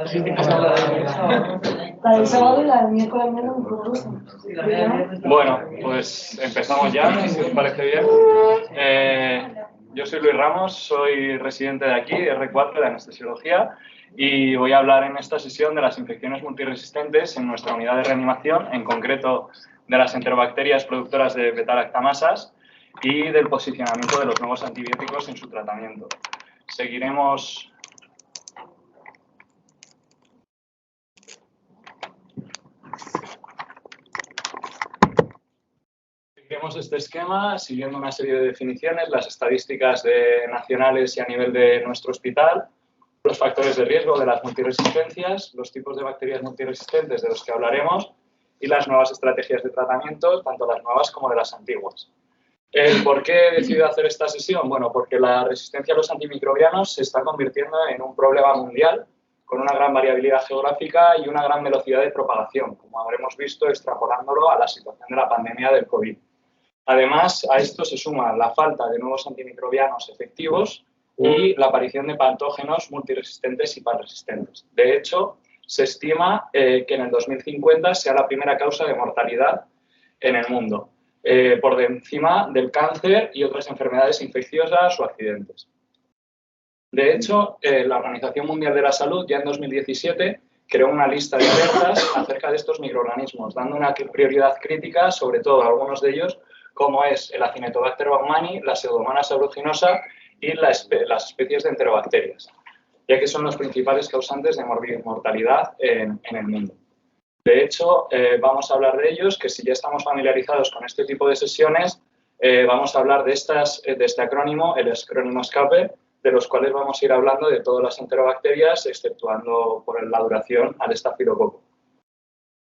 La del sábado y la del miércoles menos incluso. Bueno, pues empezamos ya, si os parece bien. Yo soy Luis Ramos, soy residente de aquí, R4 de anestesiología, y voy a hablar en esta sesión de las infecciones multiresistentes en nuestra unidad de reanimación, en concreto de las enterobacterias productoras de beta-lactamasas y del posicionamiento de los nuevos antibióticos en su tratamiento. Seguiremos este esquema siguiendo una serie de definiciones, las estadísticas nacionales y a nivel de nuestro hospital, los factores de riesgo de las multiresistencias, los tipos de bacterias multiresistentes de los que hablaremos y las nuevas estrategias de tratamiento, tanto las nuevas como de las antiguas. ¿Por qué he decidido hacer esta sesión? Bueno, porque la resistencia a los antimicrobianos se está convirtiendo en un problema mundial con una gran variabilidad geográfica y una gran velocidad de propagación, como habremos visto extrapolándolo a la situación de la pandemia del COVID. Además, a esto se suma la falta de nuevos antimicrobianos efectivos y la aparición de patógenos multiresistentes y panresistentes. De hecho, se estima que en el 2050 sea la primera causa de mortalidad en el mundo, por encima del cáncer y otras enfermedades infecciosas o accidentes. De hecho, la Organización Mundial de la Salud ya en 2017 creó una lista de alertas acerca de estos microorganismos, dando una prioridad crítica sobre todo a algunos de ellos, como es el Acinetobacter baumannii, la Pseudomonas aeruginosa y las especies de enterobacterias, ya que son los principales causantes de mortalidad en el mundo. De hecho, vamos a hablar de ellos, que si ya estamos familiarizados con este tipo de sesiones, vamos a hablar de este acrónimo, el acrónimo SCAPE, de los cuales vamos a ir hablando de todas las enterobacterias, exceptuando por la duración al estafilococo.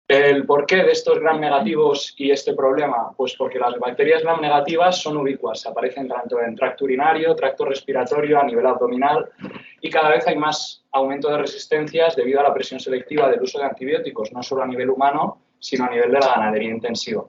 ¿El porqué de estos gram negativos y este problema? Pues porque las bacterias gram negativas son ubicuas, aparecen tanto en tracto urinario, tracto respiratorio, a nivel abdominal, y cada vez hay más aumento de resistencias debido a la presión selectiva del uso de antibióticos, no solo a nivel humano, sino a nivel de la ganadería intensiva.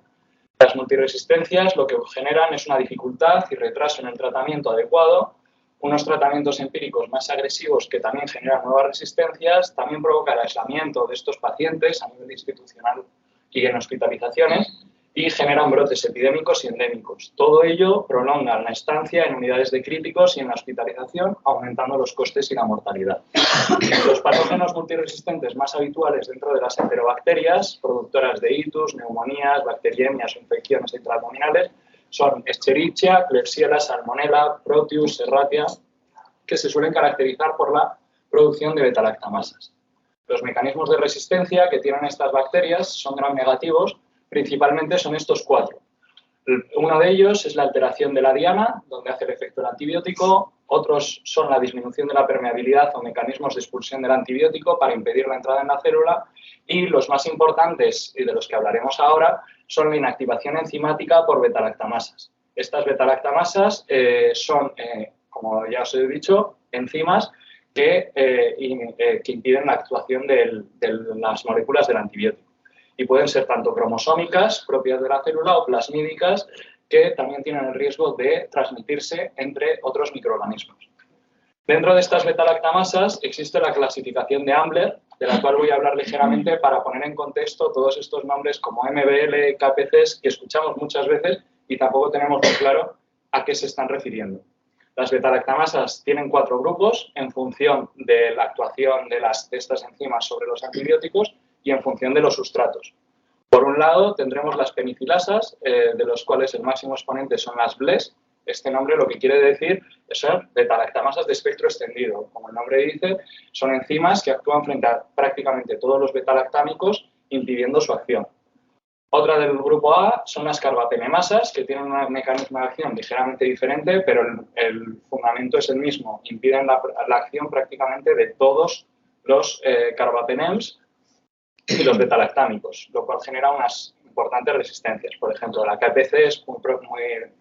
Las multiresistencias lo que generan es una dificultad y retraso en el tratamiento adecuado, unos tratamientos empíricos más agresivos que también generan nuevas resistencias, también provoca el aislamiento de estos pacientes a nivel institucional y en hospitalizaciones y generan brotes epidémicos y endémicos. Todo ello prolonga la estancia en unidades de críticos y en la hospitalización, aumentando los costes y la mortalidad. Los patógenos multiresistentes más habituales dentro de las enterobacterias, productoras de itus, neumonías, bacteriemias o infecciones intraabdominales, son Escherichia, Klebsiella, Salmonella, Proteus, Serratia, que se suelen caracterizar por la producción de beta-lactamasas. Los mecanismos de resistencia que tienen estas bacterias son gram negativos, principalmente son estos cuatro. Uno de ellos es la alteración de la diana, donde hace el efecto del antibiótico. Otros son la disminución de la permeabilidad o mecanismos de expulsión del antibiótico para impedir la entrada en la célula. Y los más importantes, y de los que hablaremos ahora, son la inactivación enzimática por beta-lactamasas. Estas beta-lactamasas son, como ya os he dicho, enzimas que impiden la actuación de las moléculas del antibiótico. Y pueden ser tanto cromosómicas, propias de la célula, o plasmídicas, que también tienen el riesgo de transmitirse entre otros microorganismos. Dentro de estas beta-lactamasas existe la clasificación de Ambler, de la cual voy a hablar ligeramente para poner en contexto todos estos nombres como MBL, KPCs, que escuchamos muchas veces y tampoco tenemos muy claro a qué se están refiriendo. Las beta-lactamasas tienen 4 grupos en función de la actuación de estas enzimas sobre los antibióticos y en función de los sustratos. Por un lado, tendremos las penicilasas, de los cuales el máximo exponente son las BLES. Este nombre lo que quiere decir son beta-lactamasas de espectro extendido. Como el nombre dice, son enzimas que actúan frente a prácticamente todos los beta-lactámicos, impidiendo su acción. Otra del grupo A son las carbapenemasas, que tienen un mecanismo de acción ligeramente diferente, pero el fundamento es el mismo. Impiden la acción prácticamente de todos los carbapenems y los beta-lactámicos, lo cual genera unas importantes resistencias. Por ejemplo, la KPC es muy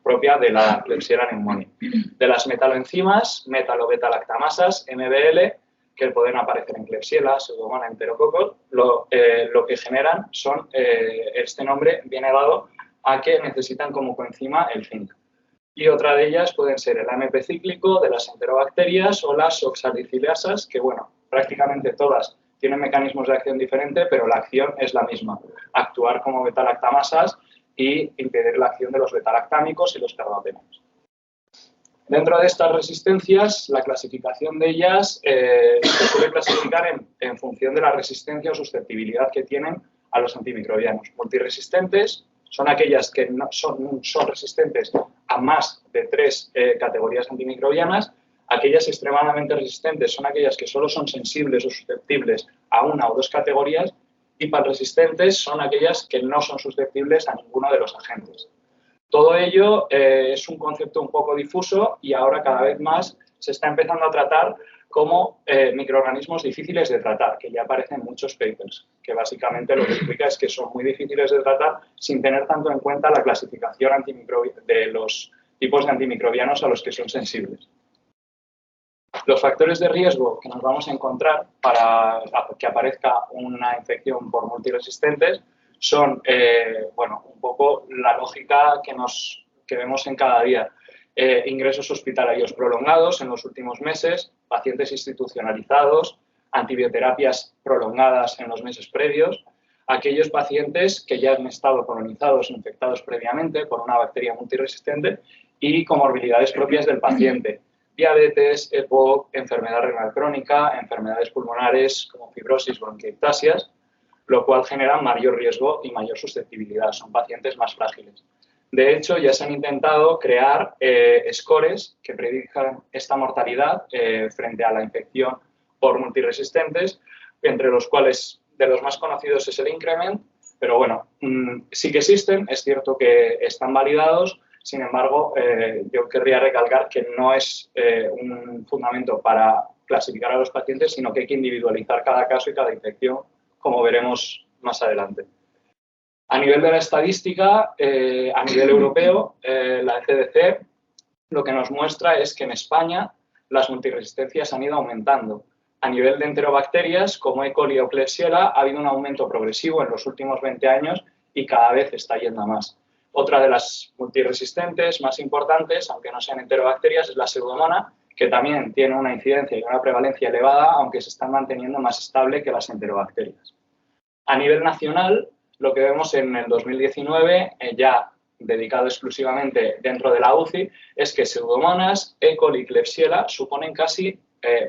propia de la Klebsiella pneumoniae. De las metaloenzimas, metalo-beta-lactamasas, MBL, que pueden aparecer en Klebsiella, Pseudomonas, Enterococos, lo que generan son, este nombre viene dado a que necesitan como coenzima el zinc. Y otra de ellas pueden ser el AMP cíclico de las enterobacterias o las oxalicilasas, que bueno, prácticamente todas tienen mecanismos de acción diferentes, pero la acción es la misma, actuar como beta-lactamasas y impedir la acción de los beta-lactámicos y los carbapenemas. Dentro de estas resistencias, la clasificación de ellas se suele clasificar en función de la resistencia o susceptibilidad que tienen a los antimicrobianos. Multiresistentes son aquellas que no son resistentes a más de 3 categorías antimicrobianas. Aquellas extremadamente resistentes son aquellas que solo son sensibles o susceptibles a 1 o 2 categorías. Y panresistentes son aquellas que no son susceptibles a ninguno de los agentes. Todo ello es un concepto un poco difuso y ahora cada vez más se está empezando a tratar como microorganismos difíciles de tratar, que ya aparecen en muchos papers, que básicamente lo que explica es que son muy difíciles de tratar sin tener tanto en cuenta la clasificación de los tipos de antimicrobianos a los que son sensibles. Los factores de riesgo que nos vamos a encontrar para que aparezca una infección por multiresistentes son, bueno, un poco la lógica que vemos en cada día. Ingresos hospitalarios prolongados en los últimos meses, pacientes institucionalizados, antibioterapias prolongadas en los meses previos, aquellos pacientes que ya han estado colonizados, infectados previamente por una bacteria multiresistente y comorbilidades propias del paciente. Diabetes, EPOC, enfermedad renal crónica, enfermedades pulmonares como fibrosis, bronquiectasias, lo cual genera mayor riesgo y mayor susceptibilidad. Son pacientes más frágiles. De hecho, ya se han intentado crear scores que predijan esta mortalidad frente a la infección por multiresistentes, entre los cuales de los más conocidos es el Increment, pero bueno, sí que existen, es cierto que están validados. Sin embargo, yo querría recalcar que no es un fundamento para clasificar a los pacientes, sino que hay que individualizar cada caso y cada infección, como veremos más adelante. A nivel de la estadística, a nivel europeo, la ECDC lo que nos muestra es que en España las multiresistencias han ido aumentando. A nivel de enterobacterias, como E. coli o Klebsiella, ha habido un aumento progresivo en los últimos 20 años y cada vez está yendo a más. Otra de las multiresistentes más importantes, aunque no sean enterobacterias, es la Pseudomonas, que también tiene una incidencia y una prevalencia elevada, aunque se están manteniendo más estable que las enterobacterias. A nivel nacional, lo que vemos en el 2019, ya dedicado exclusivamente dentro de la UCI, es que Pseudomonas, E. coli y Klebsiella suponen casi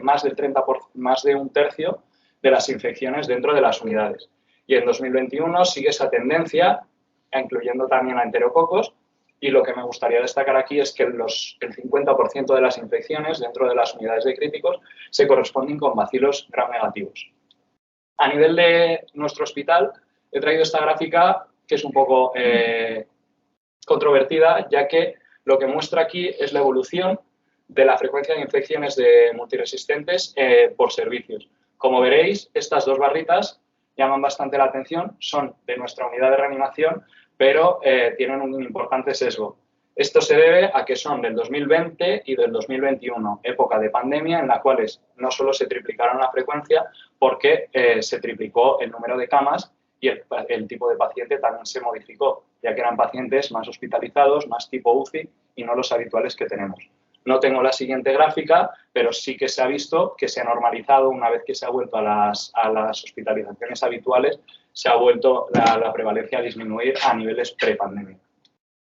más de un tercio de las infecciones dentro de las unidades. Y en 2021 sigue esa tendencia, incluyendo también a enterococos, y lo que me gustaría destacar aquí es que el 50% de las infecciones dentro de las unidades de críticos se corresponden con bacilos gram negativos. A nivel de nuestro hospital, he traído esta gráfica que es un poco controvertida, ya que lo que muestra aquí es la evolución de la frecuencia de infecciones de multiresistentes por servicios. Como veréis, estas dos barritas llaman bastante la atención, son de nuestra unidad de reanimación, pero tienen un importante sesgo. Esto se debe a que son del 2020 y del 2021, época de pandemia en la cual no solo se triplicaron la frecuencia, porque se triplicó el número de camas y el tipo de paciente también se modificó, ya que eran pacientes más hospitalizados, más tipo UCI y no los habituales que tenemos. No tengo la siguiente gráfica, pero sí que se ha visto que se ha normalizado una vez que se ha vuelto a las hospitalizaciones habituales, se ha vuelto la prevalencia a disminuir a niveles prepandemia.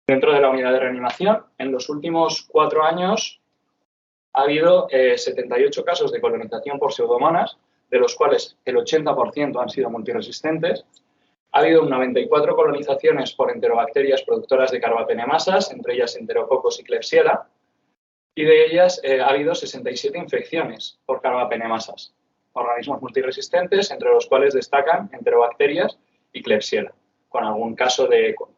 Dentro de la unidad de reanimación, en los últimos 4 años ha habido 78 casos de colonización por Pseudomonas, de los cuales el 80% han sido multiresistentes. Ha habido 94 colonizaciones por enterobacterias productoras de carbapenemasas, entre ellas enterococos y Klebsiella, y de ellas ha habido 67 infecciones por carbapenemasas, organismos multiresistentes, entre los cuales destacan enterobacterias y Klebsiella, con algún caso de E. coli.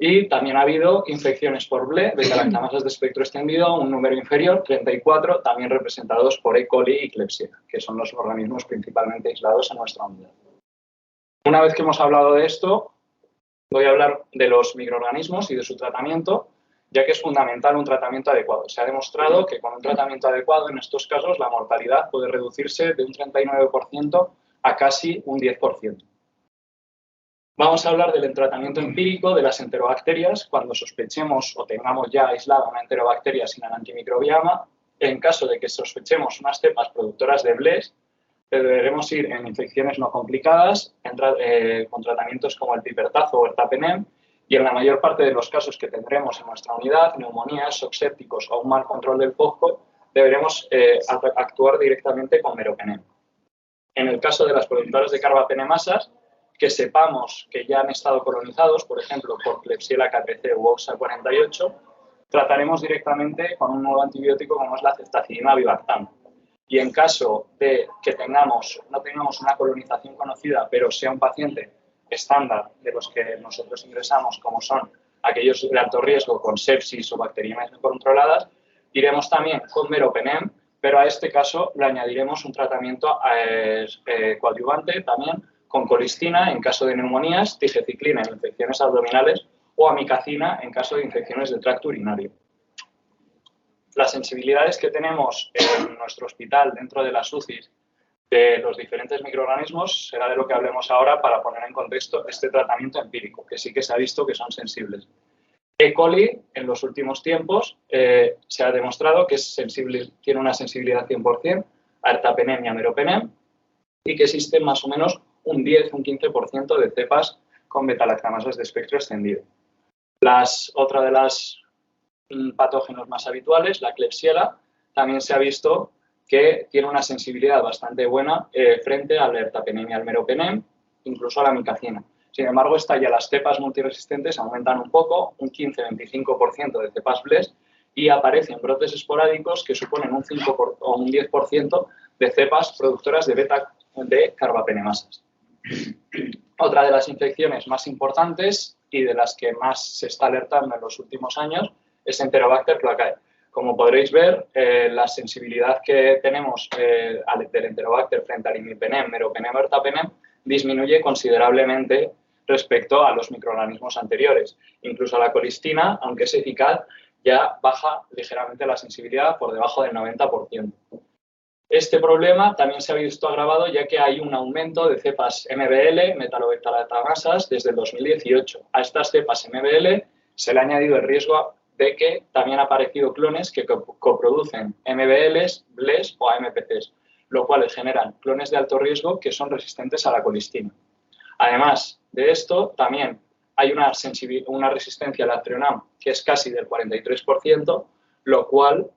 Y también ha habido infecciones por BLE, beta-lactamasas de espectro extendido, un número inferior, 34, también representados por E. coli y Klebsiella, que son los organismos principalmente aislados en nuestra unidad. Una vez que hemos hablado de esto, voy a hablar de los microorganismos y de su tratamiento, ya que es fundamental un tratamiento adecuado. Se ha demostrado que con un tratamiento adecuado, en estos casos, la mortalidad puede reducirse de un 39% a casi un 10%. Vamos a hablar del tratamiento empírico de las enterobacterias cuando sospechemos o tengamos ya aislada una enterobacteria sin el antimicrobioma. En caso de que sospechemos unas cepas productoras de BLES, deberemos ir en infecciones no complicadas, con tratamientos como el pipertazo o el tapenem, y en la mayor parte de los casos que tendremos en nuestra unidad, neumonías, shock sépticos o un mal control del foco, deberemos actuar directamente con meropenem. En el caso de las productoras de carbapenemasas, que sepamos que ya han estado colonizados, por ejemplo, por Klebsiella KPC u OXA 48, trataremos directamente con un nuevo antibiótico como es la ceftazidima Vivactam. Y en caso de que no tengamos una colonización conocida, pero sea un paciente estándar de los que nosotros ingresamos, como son aquellos de alto riesgo con sepsis o bacteriemias no controladas, iremos también con meropenem, pero a este caso le añadiremos un tratamiento coadyuvante también con colistina en caso de neumonías, tigeciclina en infecciones abdominales o amicacina en caso de infecciones del tracto urinario. Las sensibilidades que tenemos en nuestro hospital dentro de las UCIs de los diferentes microorganismos será de lo que hablemos ahora para poner en contexto este tratamiento empírico, que sí que se ha visto que son sensibles. E. coli, en los últimos tiempos, se ha demostrado que es sensible, tiene una sensibilidad 100% a ertapenem y a meropenem y que existen más o menos un 10, un 15% de cepas con betalactamasas de espectro extendido. Otra de las patógenos más habituales, la Klebsiella, también se ha visto que tiene una sensibilidad bastante buena frente al ertapenem y al meropenem, incluso a la amicacina. Sin embargo, ya las cepas multiresistentes aumentan un poco, un 15-25% de cepas BLES, y aparecen brotes esporádicos que suponen un 5 o un 10% de cepas productoras de carbapenemasas. Otra de las infecciones más importantes y de las que más se está alertando en los últimos años es Enterobacter placae. Como podréis ver, la sensibilidad que tenemos del Enterobacter frente al imipenem, meropenem o ertapenem disminuye considerablemente respecto a los microorganismos anteriores. Incluso la colistina, aunque es eficaz, ya baja ligeramente la sensibilidad por debajo del 90%. Este problema también se ha visto agravado ya que hay un aumento de cepas MBL, metalobectalactamasas, desde el 2018. A estas cepas MBL se le ha añadido el riesgo de que también han aparecido clones que coproducen MBLs, BLES o AMPCs, lo cual generan clones de alto riesgo que son resistentes a la colistina. Además de esto, también hay una resistencia al Aztreonam que es casi del 43%, lo cual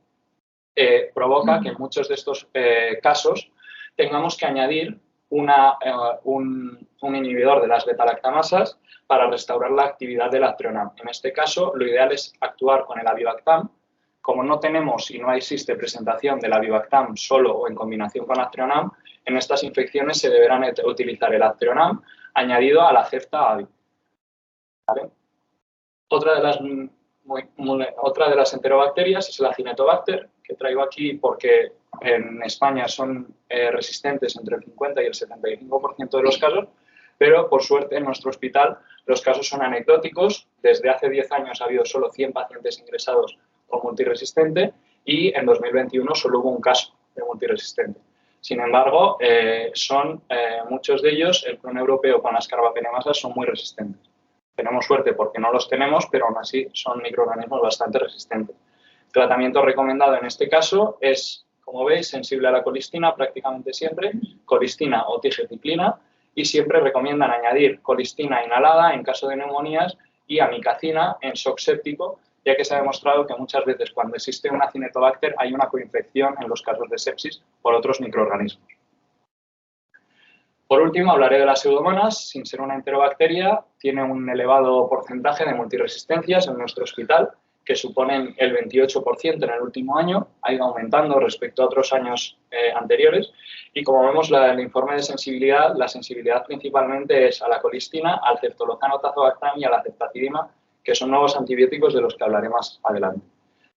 provoca que en muchos de estos casos tengamos que añadir un inhibidor de las betalactamasas para restaurar la actividad del Aztreonam. En este caso, lo ideal es actuar con el Avibactam. Como no tenemos y no existe presentación del Avibactam solo o en combinación con Aztreonam, en estas infecciones se deberán utilizar el Aztreonam añadido a la Cefta-Avi. ¿Vale? Otra de las enterobacterias es el Acinetobacter, que traigo aquí porque en España son resistentes entre el 50 y el 75% de los casos, pero por suerte en nuestro hospital los casos son anecdóticos. Desde hace 10 años ha habido solo 100 pacientes ingresados con multiresistente y en 2021 solo hubo un caso de multiresistente. Sin embargo, muchos de ellos, el clon europeo con las carbapenemasas, son muy resistentes. Tenemos suerte porque no los tenemos, pero aún así son microorganismos bastante resistentes. El tratamiento recomendado en este caso es, como veis, sensible a la colistina prácticamente siempre, colistina o tigeciclina, y siempre recomiendan añadir colistina inhalada en caso de neumonías y amicacina en shock séptico, ya que se ha demostrado que muchas veces cuando existe un Acinetobacter hay una coinfección en los casos de sepsis por otros microorganismos. Por último, hablaré de las pseudomonas. Sin ser una enterobacteria, tiene un elevado porcentaje de multiresistencias en nuestro hospital, que suponen el 28% en el último año, ha ido aumentando respecto a otros años anteriores. Y como vemos en el informe de sensibilidad, la sensibilidad principalmente es a la colistina, al ceftolozano tazobactam y a la ceftazidima, que son nuevos antibióticos de los que hablaré más adelante.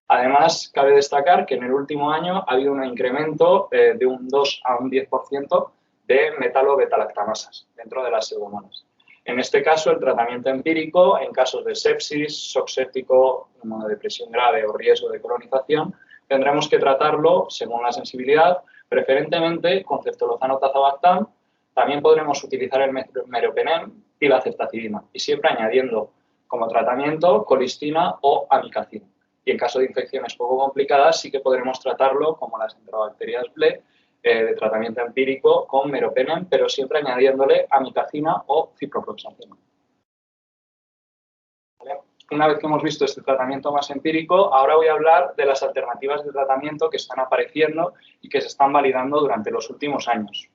Además, cabe destacar que en el último año ha habido un incremento de un 2 a un 10% de metalobetalactamasas dentro de las pseudomonas. En este caso, el tratamiento empírico en casos de sepsis, shock séptico, una depresión grave o riesgo de colonización, tendremos que tratarlo según la sensibilidad, preferentemente con ceftolozano tazobactam. También podremos utilizar el meropenem y la ceftazidima, y siempre añadiendo como tratamiento colistina o amicacina. Y en caso de infecciones poco complicadas, sí que podremos tratarlo como las enterobacterias BLE, de tratamiento empírico con meropenem, pero siempre añadiéndole amicacina o ciprofloxacina. ¿Vale? Una vez que hemos visto este tratamiento más empírico, ahora voy a hablar de las alternativas de tratamiento que están apareciendo y que se están validando durante los últimos años.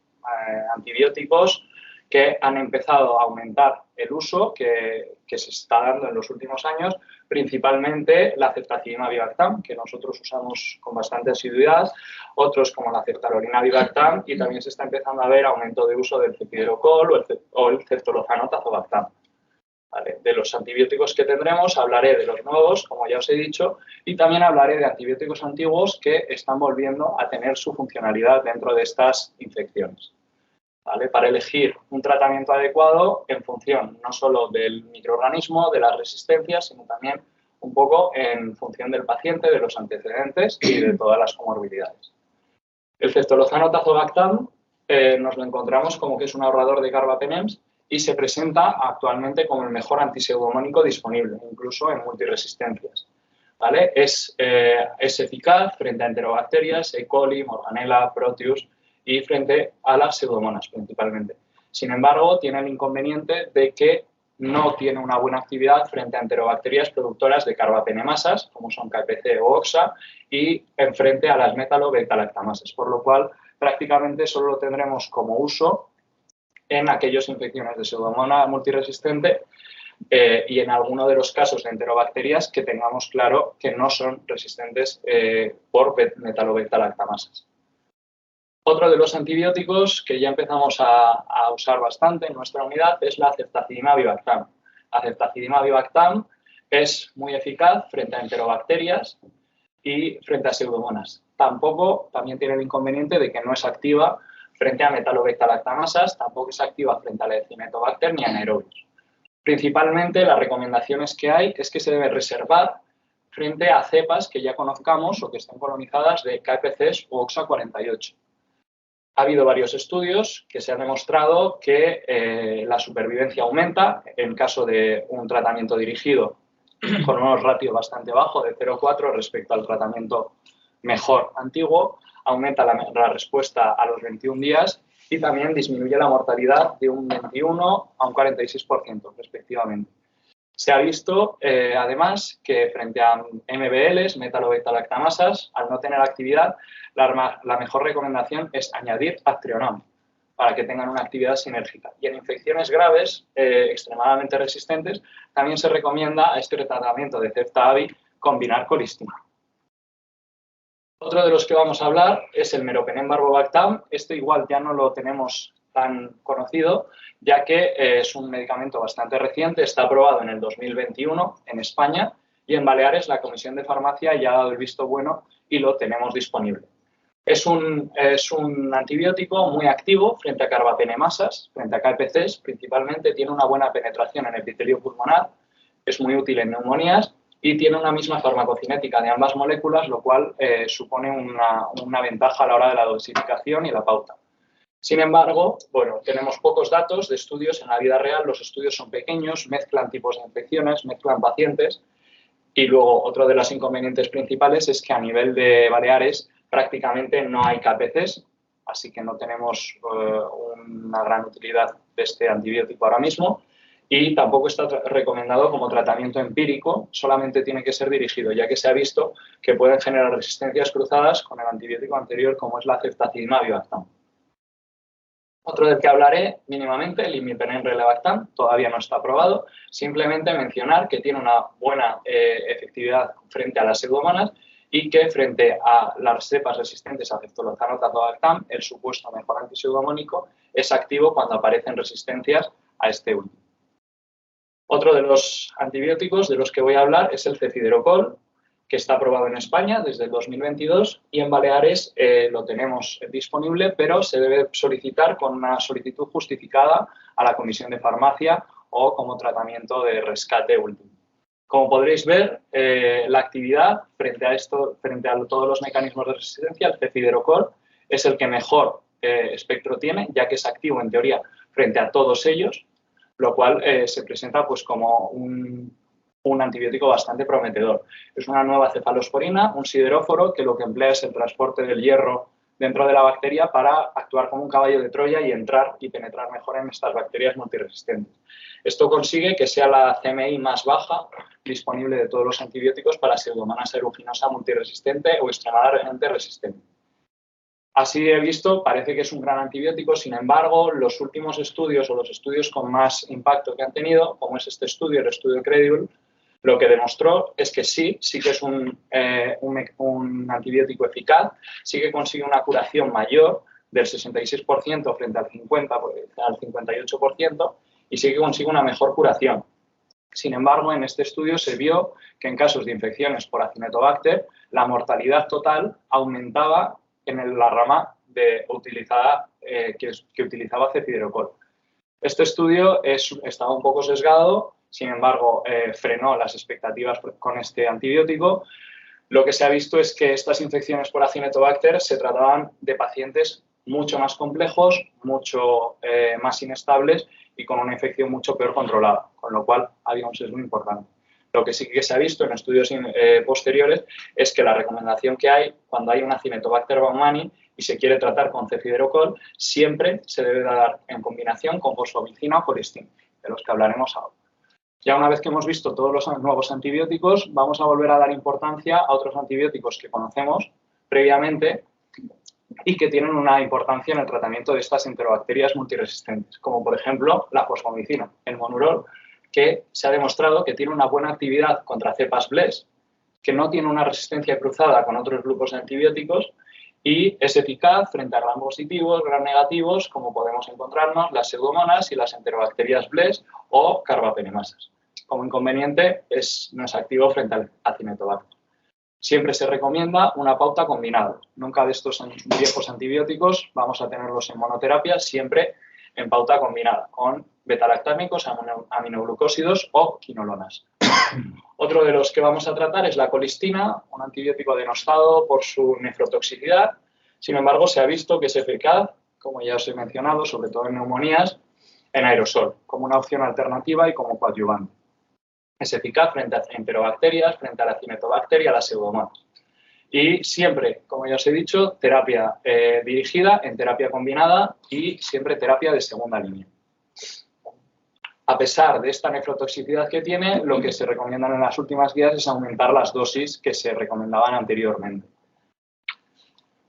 Antibióticos que han empezado a aumentar el uso que se está dando en los últimos años, principalmente la ceftazidima-avibactam, que nosotros usamos con bastante asiduidad, otros como la ceftaroline-avibactam, y también se está empezando a ver aumento de uso del cefiderocol o el ceftolozano-tazobactam. ¿Vale? De los antibióticos que tendremos hablaré de los nuevos, como ya os he dicho, y también hablaré de antibióticos antiguos que están volviendo a tener su funcionalidad dentro de estas infecciones. ¿Vale? Para elegir un tratamiento adecuado en función no solo del microorganismo, de las resistencias, sino también un poco en función del paciente, de los antecedentes y de todas las comorbilidades. El ceftolozano-tazobactam nos lo encontramos como que es un ahorrador de carbapenems y se presenta actualmente como el mejor antiseudomónico disponible, incluso en multiresistencias. ¿Vale? Es eficaz frente a enterobacterias, E. coli, Morganella, Proteus, y frente a las pseudomonas principalmente. Sin embargo, tiene el inconveniente de que no tiene una buena actividad frente a enterobacterias productoras de carbapenemasas, como son KPC o OXA, y en frente a las metalo-beta-lactamasas, por lo cual prácticamente solo lo tendremos como uso en aquellas infecciones de pseudomona multiresistente y en alguno de los casos de enterobacterias que tengamos claro que no son resistentes por metalo-beta-lactamasas. Otro de los antibióticos que ya empezamos a usar bastante en nuestra unidad es la ceftazidima-avibactam. La ceftazidima-avibactam es muy eficaz frente a enterobacterias y frente a pseudomonas. También tiene el inconveniente de que no es activa frente a metalo-beta-lactamasas, tampoco es activa frente a la Decinetobacter ni a anaerobios. Principalmente las recomendaciones que hay es que se debe reservar frente a cepas que ya conozcamos o que estén colonizadas de KPCs o OXA48. Ha habido varios estudios que se han demostrado que la supervivencia aumenta en caso de un tratamiento dirigido con unos ratios bastante bajos de 0,4 respecto al tratamiento mejor antiguo, aumenta la respuesta a los 21 días y también disminuye la mortalidad de un 21 a un 46% respectivamente. Se ha visto, además, que frente a MBLs, metalo-beta-lactamasas, al no tener actividad, la mejor recomendación es añadir aztreonam para que tengan una actividad sinérgica. Y en infecciones graves, extremadamente resistentes, también se recomienda a este tratamiento de cefta-avi combinar colistina. Otro de los que vamos a hablar es el meropenem-barbobactam. Este igual ya no lo tenemos tan conocido, ya que es un medicamento bastante reciente, está aprobado en el 2021 en España y en Baleares la Comisión de Farmacia ya ha dado el visto bueno y lo tenemos disponible. Es un antibiótico muy activo frente a carbapenemasas, frente a KPCs, principalmente tiene una buena penetración en epitelio pulmonar, es muy útil en neumonías y tiene una misma farmacocinética de ambas moléculas, lo cual supone una ventaja a la hora de la dosificación y la pauta. Sin embargo, bueno, tenemos pocos datos de estudios en la vida real, los estudios son pequeños, mezclan tipos de infecciones, mezclan pacientes y luego otro de los inconvenientes principales es que a nivel de Baleares prácticamente no hay KPCs, así que no tenemos una gran utilidad de este antibiótico ahora mismo y tampoco está recomendado como tratamiento empírico, solamente tiene que ser dirigido, ya que se ha visto que pueden generar resistencias cruzadas con el antibiótico anterior como es la ceftazidima-avibactam. Otro del que hablaré mínimamente, el imipenem-relebactam, todavía no está aprobado. Simplemente mencionar que tiene una buena efectividad frente a las pseudomonas y que frente a las cepas resistentes a ceftolozano-tazobactam, el supuesto mejor antipseudомónico es activo cuando aparecen resistencias a este último. Otro de los antibióticos de los que voy a hablar es el cefiderocol, que está aprobado en España desde el 2022 y en Baleares lo tenemos disponible, pero se debe solicitar con una solicitud justificada a la Comisión de Farmacia o como tratamiento de rescate último. Como podréis ver, la actividad frente a todos los mecanismos de resistencia, el cefiderocol es el que mejor espectro tiene, ya que es activo en teoría frente a todos ellos, lo cual se presenta pues como un antibiótico bastante prometedor. Es una nueva cefalosporina, un sideróforo que lo que emplea es el transporte del hierro dentro de la bacteria para actuar como un caballo de Troya y entrar y penetrar mejor en estas bacterias multiresistentes. Esto consigue que sea la CMI más baja disponible de todos los antibióticos para Pseudomonas aeruginosa multiresistente o extremadamente resistente. Así he visto, parece que es un gran antibiótico, sin embargo, los últimos estudios o los estudios con más impacto que han tenido, como es este estudio, el estudio Credible, lo que demostró es que sí que es un antibiótico eficaz, sí que consigue una curación mayor del 66% frente al 58% y sí que consigue una mejor curación. Sin embargo, en este estudio se vio que en casos de infecciones por Acinetobacter, la mortalidad total aumentaba en la rama utilizada, que utilizaba cefiderocol. Este estudio estaba un poco sesgado, sin embargo, frenó las expectativas con este antibiótico. Lo que se ha visto es que estas infecciones por Acinetobacter se trataban de pacientes mucho más complejos, mucho más inestables y con una infección mucho peor controlada, con lo cual había un sesgo importante. Lo que sí que se ha visto en estudios posteriores es que la recomendación que hay cuando hay un Acinetobacter baumannii y se quiere tratar con cefiderocol, siempre se debe dar en combinación con fosfomicina o colistina, de los que hablaremos ahora. Ya una vez que hemos visto todos los nuevos antibióticos, vamos a volver a dar importancia a otros antibióticos que conocemos previamente y que tienen una importancia en el tratamiento de estas enterobacterias multiresistentes, como por ejemplo la fosfomicina, el monurol, que se ha demostrado que tiene una buena actividad contra cepas BLES, que no tiene una resistencia cruzada con otros grupos de antibióticos y es eficaz frente a gram positivos, gram negativos, como podemos encontrarnos las pseudomonas y las enterobacterias BLES o carbapenemasas. Como inconveniente, no es activo frente al Acinetobacter. Siempre se recomienda una pauta combinada. Nunca de estos viejos antibióticos vamos a tenerlos en monoterapia, siempre en pauta combinada, con betalactámicos, aminoglucósidos o quinolonas. Otro de los que vamos a tratar es la colistina, un antibiótico denostado por su nefrotoxicidad. Sin embargo, se ha visto que es eficaz, como ya os he mencionado, sobre todo en neumonías, en aerosol, como una opción alternativa y como coadyuvante. Es eficaz frente a enterobacterias, frente a la Acinetobacter y a las pseudomonas. Y siempre, como ya os he dicho, terapia dirigida en terapia combinada y siempre terapia de segunda línea. A pesar de esta nefrotoxicidad que tiene, lo que se recomiendan en las últimas guías es aumentar las dosis que se recomendaban anteriormente.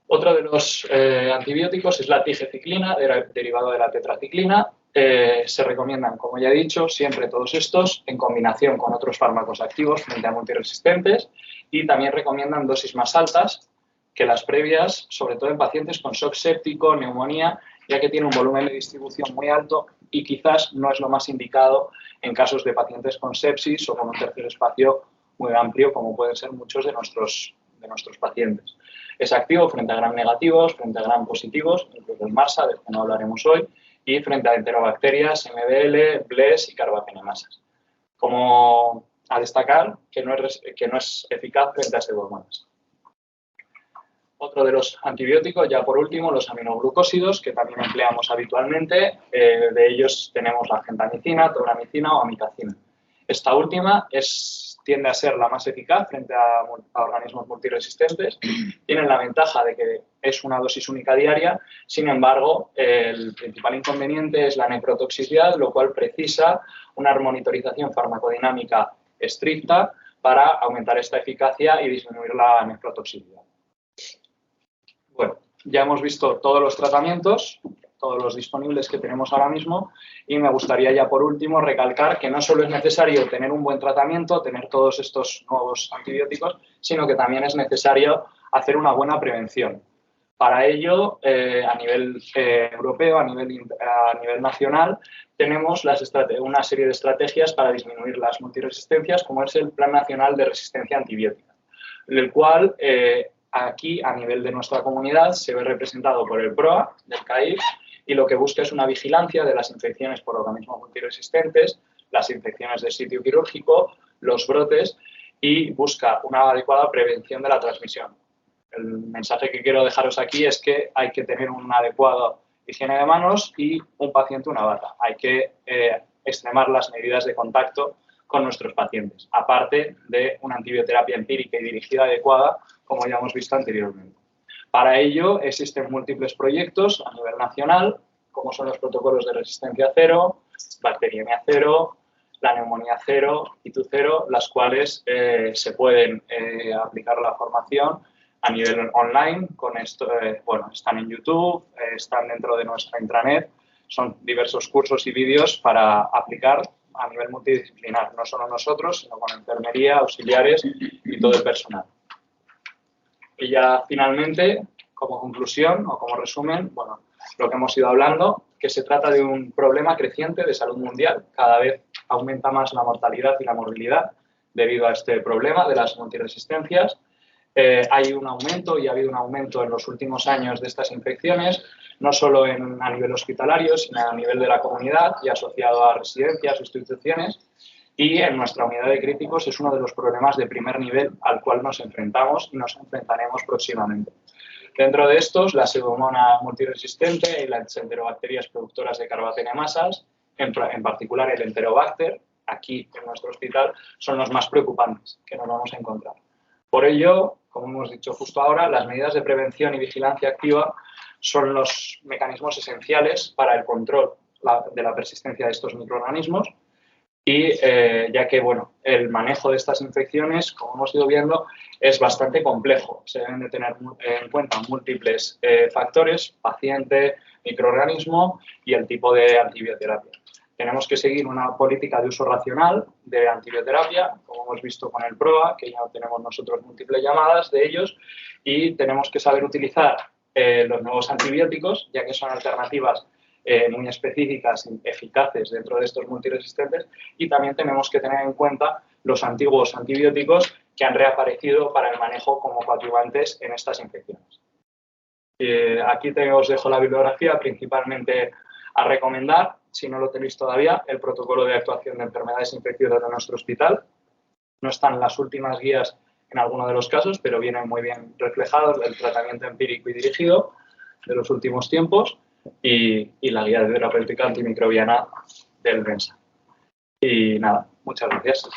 Otro de los antibióticos es la tigeciclina, derivado de la tetraciclina. Se recomiendan, como ya he dicho, siempre todos estos en combinación con otros fármacos activos frente a multiresistentes y también recomiendan dosis más altas que las previas, sobre todo en pacientes con shock séptico, neumonía, ya que tiene un volumen de distribución muy alto y quizás no es lo más indicado en casos de pacientes con sepsis o con un tercer espacio muy amplio, como pueden ser muchos de nuestros pacientes. Es activo frente a gram negativos, frente a gram positivos, incluso el MARSA, del que no hablaremos hoy, y frente a enterobacterias, MBL, BLES y carbapenemasas. Como a destacar que no es eficaz frente a pseudomonas. Otro de los antibióticos, ya por último, los aminoglucósidos, que también empleamos habitualmente. De ellos tenemos la gentamicina, tobramicina o amicacina. Esta última tiende a ser la más eficaz frente a organismos multiresistentes. Tienen la ventaja de que es una dosis única diaria. Sin embargo, el principal inconveniente es la nefrotoxicidad, lo cual precisa una monitorización farmacodinámica estricta para aumentar esta eficacia y disminuir la nefrotoxicidad. Bueno, ya hemos visto todos los tratamientos, todos los disponibles que tenemos ahora mismo y me gustaría ya por último recalcar que no solo es necesario tener un buen tratamiento, tener todos estos nuevos antibióticos, sino que también es necesario hacer una buena prevención. Para ello, a nivel europeo, a nivel nacional, tenemos una serie de estrategias para disminuir las multiresistencias, como es el Plan Nacional de Resistencia Antibiótica, el cual aquí, a nivel de nuestra comunidad, se ve representado por el PROA del CAIF y lo que busca es una vigilancia de las infecciones por organismos multiresistentes, las infecciones de sitio quirúrgico, los brotes y busca una adecuada prevención de la transmisión. El mensaje que quiero dejaros aquí es que hay que tener una adecuada higiene de manos y un paciente una bata. Hay que extremar las medidas de contacto con nuestros pacientes, aparte de una antibioterapia empírica y dirigida adecuada, como ya hemos visto anteriormente. Para ello existen múltiples proyectos a nivel nacional, como son los protocolos de resistencia cero, bacteriemia cero, la neumonía cero, ITU cero, las cuales se pueden aplicar a la formación a nivel online. Con esto, bueno, están en YouTube, están dentro de nuestra intranet, son diversos cursos y vídeos para aplicar a nivel multidisciplinar, no solo nosotros, sino con enfermería, auxiliares y todo el personal. Y ya finalmente, como conclusión o como resumen, bueno, lo que hemos ido hablando, que se trata de un problema creciente de salud mundial. Cada vez aumenta más la mortalidad y la morbilidad debido a este problema de las multiresistencias. Hay un aumento y ha habido un aumento en los últimos años de estas infecciones, no solo a nivel hospitalario, sino a nivel de la comunidad y asociado a residencias o instituciones. Y en nuestra unidad de críticos es uno de los problemas de primer nivel al cual nos enfrentamos y nos enfrentaremos próximamente. Dentro de estos, la pseudomonas multiresistente y las enterobacterias productoras de carbapenemasas, en particular el enterobacter, aquí en nuestro hospital, son los más preocupantes que nos vamos a encontrar. Por ello, como hemos dicho justo ahora, las medidas de prevención y vigilancia activa son los mecanismos esenciales para el control de la persistencia de estos microorganismos y ya que bueno, el manejo de estas infecciones, como hemos ido viendo, es bastante complejo. Se deben de tener en cuenta múltiples factores, paciente, microorganismo y el tipo de antibioterapia. Tenemos que seguir una política de uso racional de antibioterapia, como hemos visto con el PROA, que ya tenemos nosotros múltiples llamadas de ellos, y tenemos que saber utilizar los nuevos antibióticos, ya que son alternativas muy específicas y eficaces dentro de estos multiresistentes, y también tenemos que tener en cuenta los antiguos antibióticos que han reaparecido para el manejo como coadyuvantes en estas infecciones. Aquí os dejo la bibliografía, principalmente a recomendar, si no lo tenéis todavía, el protocolo de actuación de enfermedades infecciosas de nuestro hospital. No están las últimas guías en alguno de los casos, pero vienen muy bien reflejados el tratamiento empírico y dirigido de los últimos tiempos y la guía de terapéutica antimicrobiana del Mensa. Y nada, muchas gracias.